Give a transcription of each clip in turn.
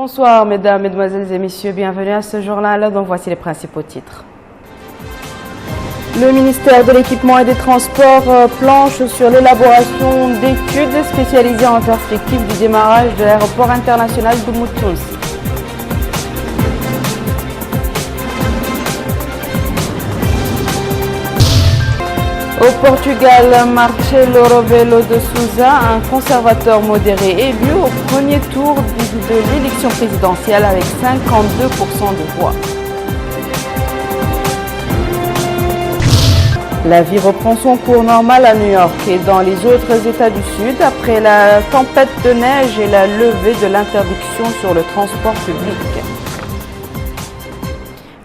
Bonsoir mesdames, mesdemoiselles et messieurs, bienvenue à ce journal. Donc voici les principaux titres. Le ministère de l'Équipement et des Transports planche sur l'élaboration d'études spécialisées en perspective du démarrage de l'aéroport international d'Oumout Tounsi. Au Portugal, Marcelo Rebelo de Sousa, un conservateur modéré élu au premier tour de l'élection présidentielle avec 52% des voix. La vie reprend son cours normal à New York et dans les autres États du Sud après la tempête de neige et la levée de l'interdiction sur le transport public.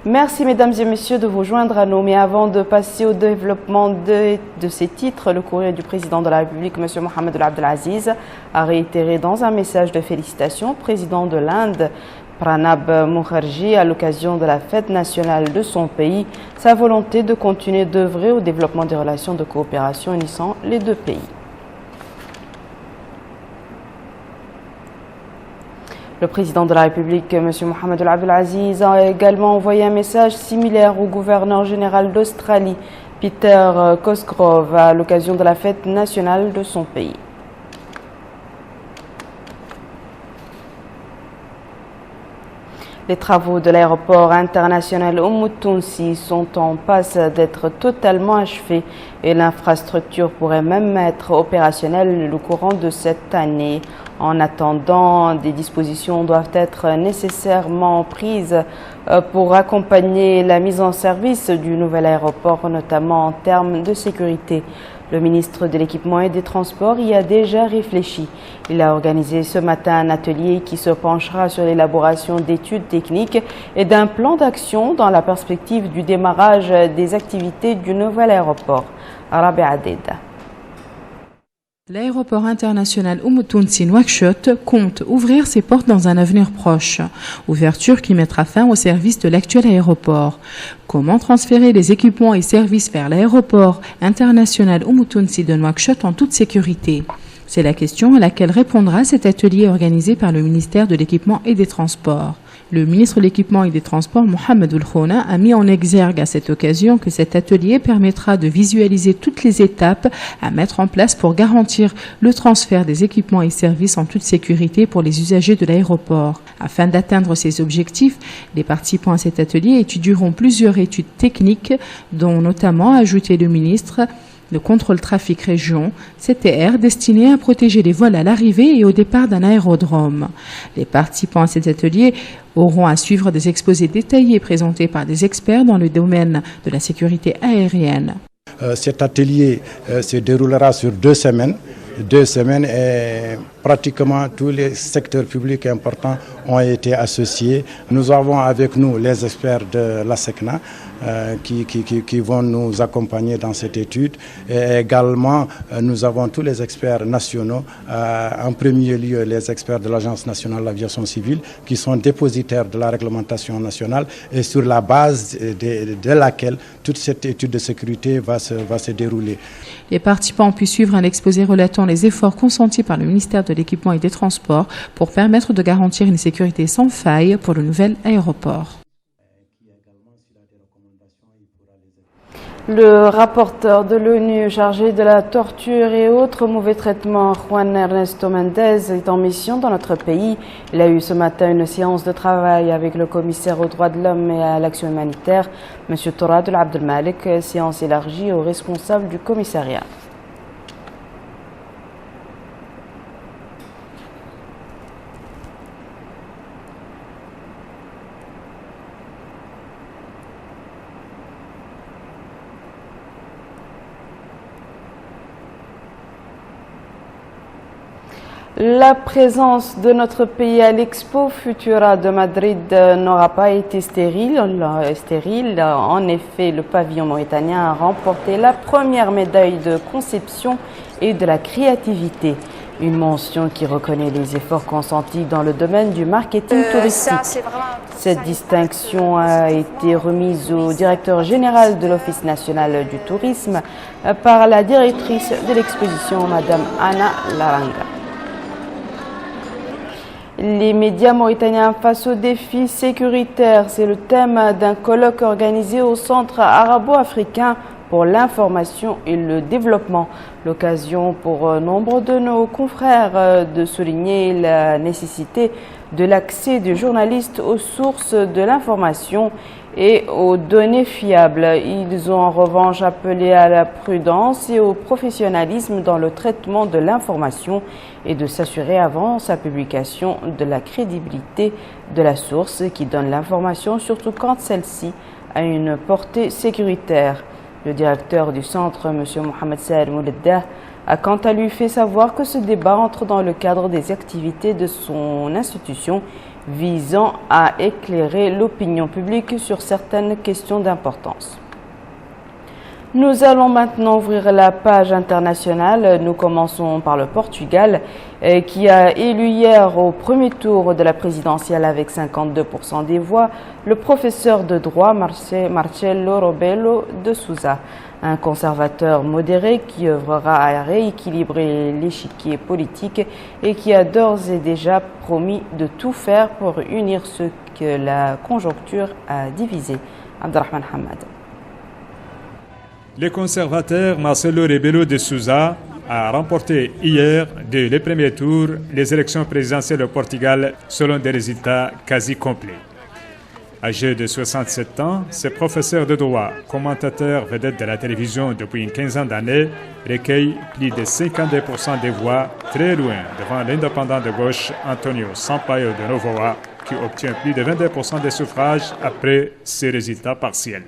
Merci mesdames et messieurs de vous joindre à nous. Mais avant de passer au développement de ces titres, le courrier du président de la République, M. Mohamed Abdelaziz, a réitéré dans un message de félicitations au président de l'Inde, Pranab Mukherjee, à l'occasion de la fête nationale de son pays, sa volonté de continuer d'œuvrer au développement des relations de coopération unissant les deux pays. Le président de la République, M. Mohamed Abdelaziz, a également envoyé un message similaire au gouverneur général d'Australie, Peter Cosgrove, à l'occasion de la fête nationale de son pays. Les travaux de l'aéroport international Oumout Tounsi sont en passe d'être totalement achevés et l'infrastructure pourrait même être opérationnelle au courant de cette année. En attendant, des dispositions doivent être nécessairement prises pour accompagner la mise en service du nouvel aéroport, notamment en termes de sécurité. Le ministre de l'Équipement et des Transports y a déjà réfléchi. Il a organisé ce matin un atelier qui se penchera sur l'élaboration d'études techniques et d'un plan d'action dans la perspective du démarrage des activités du nouvel aéroport. Arabi Adeda. L'aéroport international Oumout Tounsi Nouakchott compte ouvrir ses portes dans un avenir proche. Ouverture qui mettra fin au service de l'actuel aéroport. Comment transférer les équipements et services vers l'aéroport international Oumout Tounsi de Nouakchott en toute sécurité? C'est la question à laquelle répondra cet atelier organisé par le ministère de l'Équipement et des Transports. Le ministre de l'Équipement et des Transports, Mohamed Oulkhouna, a mis en exergue à cette occasion que cet atelier permettra de visualiser toutes les étapes à mettre en place pour garantir le transfert des équipements et services en toute sécurité pour les usagers de l'aéroport. Afin d'atteindre ces objectifs, les participants à cet atelier étudieront plusieurs études techniques, dont notamment, a ajouté le ministre, le contrôle trafic région, CTR, destiné à protéger les vols à l'arrivée et au départ d'un aérodrome. Les participants à cet atelier auront à suivre des exposés détaillés présentés par des experts dans le domaine de la sécurité aérienne. Cet atelier se déroulera sur 2 semaines. 2 semaines et pratiquement tous les secteurs publics importants ont été associés. Nous avons avec nous les experts de la SECNA qui vont nous accompagner dans cette étude. Et également, nous avons tous les experts nationaux, en premier lieu les experts de l'Agence nationale de l'aviation civile qui sont dépositaires de la réglementation nationale et sur la base de laquelle toute cette étude de sécurité va se dérouler. Les participants ont pu suivre un exposé relatant les efforts consentis par le ministère de l'Équipement et des Transports pour permettre de garantir une sécurité sans faille pour le nouvel aéroport. Le rapporteur de l'ONU chargé de la torture et autres mauvais traitements, Juan Ernesto Mendez, est en mission dans notre pays. Il a eu ce matin une séance de travail avec le commissaire aux droits de l'homme et à l'action humanitaire, M. Tourad Abdelmalek, séance élargie aux responsables du commissariat. La présence de notre pays à l'Expo Futura de Madrid n'aura pas été stérile. En effet, le pavillon mauritanien a remporté la première médaille de conception et de la créativité. Une mention qui reconnaît les efforts consentis dans le domaine du marketing touristique. Cette distinction a été remise au directeur général de l'Office national du tourisme par la directrice de l'exposition, Madame Anna Laranga. Les médias mauritaniens face aux défis sécuritaires, c'est le thème d'un colloque organisé au Centre arabo-africain pour l'information et le développement. L'occasion pour nombre de nos confrères de souligner la nécessité de l'accès des journalistes aux sources de l'information et aux données fiables. Ils ont en revanche appelé à la prudence et au professionnalisme dans le traitement de l'information et de s'assurer avant sa publication de la crédibilité de la source qui donne l'information, surtout quand celle-ci a une portée sécuritaire. Le directeur du centre, M. Mohamed Saad Mouleddah, a quant à lui fait savoir que ce débat entre dans le cadre des activités de son institution visant à éclairer l'opinion publique sur certaines questions d'importance. Nous allons maintenant ouvrir la page internationale. Nous commençons par le Portugal qui a élu hier au premier tour de la présidentielle avec 52% des voix le professeur de droit Marcelo Rebelo de Sousa, un conservateur modéré qui œuvrera à rééquilibrer l'échiquier politique et qui a d'ores et déjà promis de tout faire pour unir ceux que la conjoncture a divisés. Abdelrahman Hamad. Le conservateur Marcelo Rebelo de Sousa a remporté hier, dès le premier tour, les élections présidentielles au Portugal selon des résultats quasi complets. Âgé de 67 ans, ce professeur de droit, commentateur vedette de la télévision depuis une quinzaine d'années, recueille plus de 52% des voix, très loin devant l'indépendant de gauche Antonio Sampaio de Novoa, qui obtient plus de 22% des suffrages après ces résultats partiels.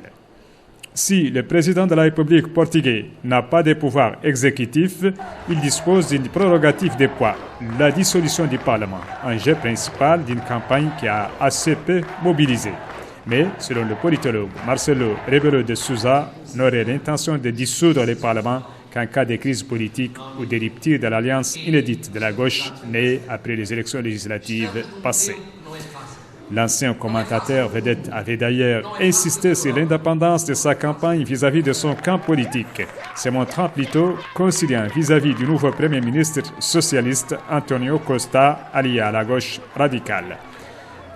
Si le président de la République portugaise n'a pas de pouvoir exécutif, il dispose d'une prérogative de poids, la dissolution du Parlement, enjeu principal d'une campagne qui a assez peu mobilisé. Mais, selon le politologue Marcelo Rebelo de Sousa, n'aurait l'intention de dissoudre le Parlement qu'en cas de crise politique ou de rupture de l'alliance inédite de la gauche née après les élections législatives passées. L'ancien commentateur vedette avait d'ailleurs insisté sur l'indépendance de sa campagne vis-à-vis de son camp politique, se montrant plutôt conciliant vis-à-vis du nouveau Premier ministre socialiste Antonio Costa, allié à la gauche radicale.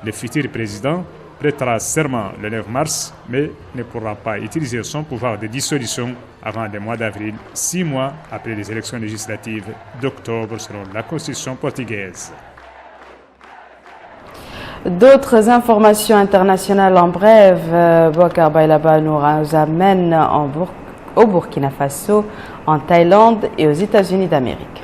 Le futur président prêtera serment le 9 mars, mais ne pourra pas utiliser son pouvoir de dissolution avant le mois d'avril, 6 mois après les élections législatives d'octobre selon la Constitution portugaise. D'autres informations internationales en bref. Boubacar Bailaba nous amène au Burkina Faso, en Thaïlande et aux États-Unis d'Amérique.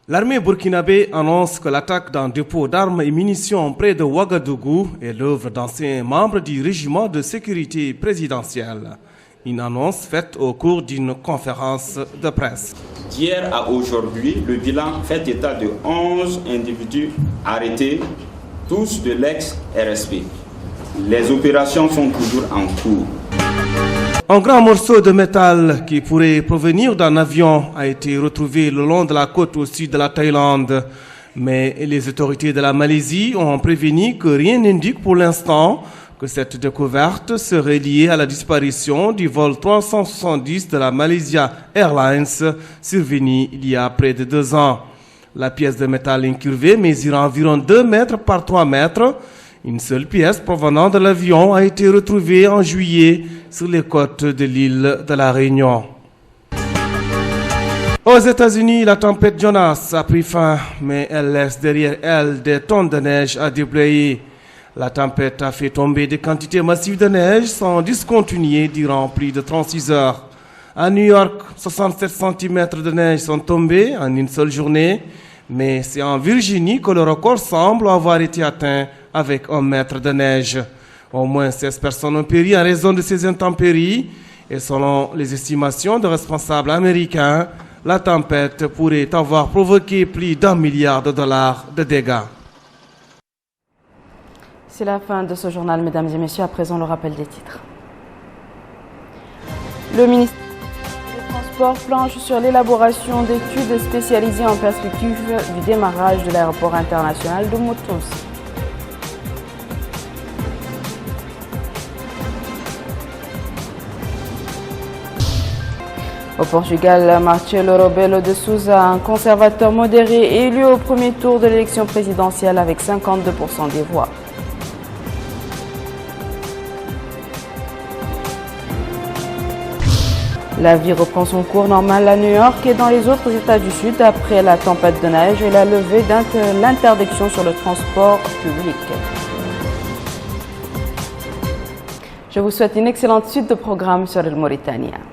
L'armée burkinabé annonce que l'attaque d'un dépôt d'armes et munitions près de Ouagadougou est l'œuvre d'anciens membres du régiment de sécurité présidentielle. Une annonce faite au cours d'une conférence de presse. D'hier à aujourd'hui, le bilan fait état de 11 individus arrêtés, tous de l'ex-RSP. Les opérations sont toujours en cours. Un grand morceau de métal qui pourrait provenir d'un avion a été retrouvé le long de la côte au sud de la Thaïlande. Mais les autorités de la Malaisie ont prévenu que rien n'indique pour l'instant que cette découverte serait liée à la disparition du vol 370 de la Malaysia Airlines, survenu il y a près de 2 ans. La pièce de métal incurvée mesure environ 2 mètres par 3 mètres. Une seule pièce provenant de l'avion a été retrouvée en juillet sur les côtes de l'île de la Réunion. Aux États-Unis, la tempête Jonas a pris fin, mais elle laisse derrière elle des tonnes de neige à déblayer. La tempête a fait tomber des quantités massives de neige sans discontinuer durant plus de 36 heures. À New York, 67 cm de neige sont tombés en une seule journée, mais c'est en Virginie que le record semble avoir été atteint avec 1 mètre de neige. Au moins 16 personnes ont péri en raison de ces intempéries et selon les estimations de responsables américains, la tempête pourrait avoir provoqué plus d'$1 milliard de dégâts. C'est la fin de ce journal, mesdames et messieurs. À présent, le rappel des titres. Le ministère des Transports planche sur l'élaboration d'études spécialisées en perspective du démarrage de l'aéroport international de Moutonsi. Au Portugal, Marcelo Rebelo de Sousa, un conservateur modéré, est élu au premier tour de l'élection présidentielle avec 52% des voix. La vie reprend son cours normal à New York et dans les autres États du Sud après la tempête de neige et la levée de l'interdiction sur le transport public. Je vous souhaite une excellente suite de programmes sur le Mauritania.